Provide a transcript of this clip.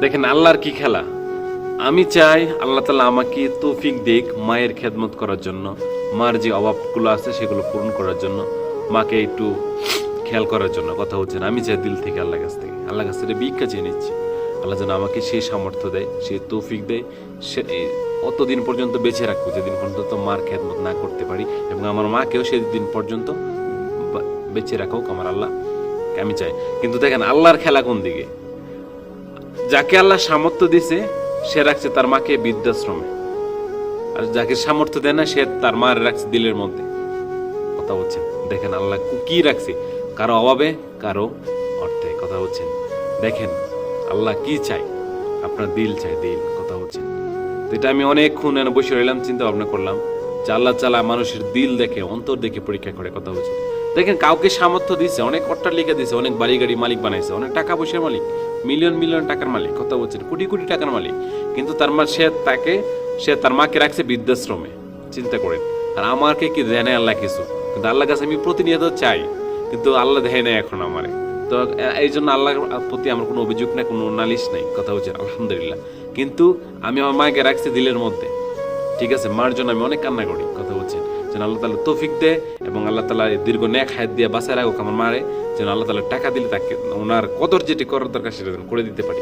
দেখেন আল্লাহর কি খেলা। আমি চাই আল্লাহ তাআলা আমাকে তৌফিক দিক মায়ের খেদমত করার জন্য, মার যে অভাবগুলো আছে সেগুলো পূরণ করার জন্য, মাকে একটু খেয়াল করার জন্য। কথা হচ্ছে না, আমি চাই দিল থেকে আল্লাহর কাছ থেকে, আল্লাহর কাছ থেকে ভিক্ষা চেয়ে নিচ্ছি। আল্লাহ যেন আমাকে সেই সামর্থ্য দেয়, সেই তৌফিক দেয়, সে অতদিন পর্যন্ত বেঁচে রাখবো যেদিন পর্যন্ত মার খেদমত না করতে পারি, এবং আমার মাকেও সেদিন পর্যন্ত বেঁচে রাখুক আমার আল্লাহ, আমি চাই। কিন্তু দেখেন আল্লাহর খেলা কোন দিকে। যাকে আল্লাহ সামর্থ্য দিছে সে রাখছে তার মাকে বৃদ্ধাশ্রমে, আর যাকে সামর্থ্য দেয় না সে তার মার রাখছে দিলের মধ্যে। কথা বলছেন, দেখেন আল্লাহ কি রাখছে, কারো অভাবে কারো অর্থে। কথা বলছেন, দেখেন আল্লাহ কি চাই, আপনার দিল চাই, দিল। কথা বলছেন, তো এটা আমি অনেকক্ষণ বসে রইলাম, চিন্তা ভাবনা করলাম যে আল্লাহ চালা মানুষের দিল দেখে, অন্তর দেখে পরীক্ষা করে। কথা বলছেন, দেখেন কাউকে সামর্থ্য দিছে, অনেক অট্টালিকা দিছে, অনেক বাড়ি গাড়ি মালিক বানাইছে, অনেক টাকা পয়সার মালিক, মিলিয়ন মিলিয়ন টাকার মালিক। কথা বলছেন, কোটি কোটি টাকার মালিক, কিন্তু তার মা সে তার মাকে রাখছে বৃদ্ধাশ্রমে। চিন্তা করেন, আর আমাকে কি দেয় না আল্লাহ কিছু, কিন্তু আল্লাহর কাছে আমি প্রতিনিয়ত চাই, কিন্তু আল্লাহ দেয় না এখন আমারে। তো এই জন্য আল্লাহর প্রতি আমার কোনো অভিযোগ নাই, কোনো নালিশ নাই। কথা বলছেন, আলহামদুলিল্লাহ। কিন্তু আমি আমার মাকে রাখছি দিলের মধ্যে, ঠিক আছে, মার জন্য আমি অনেক কান্না করি। কথা বলছেন, যেন আল্লাহ তাআলা তৌফিক দেয় এবং আল্লাহ তাআলা দীর্ঘ নেক হায়াত দিয়ে বাঁচায় রাখুক আমার মারে, যেন আল্লাহ তাআলা টাকা দিলে তাকে ওনার কদর যেটি করার দরকার সেটা যেন করে দিতে পারি।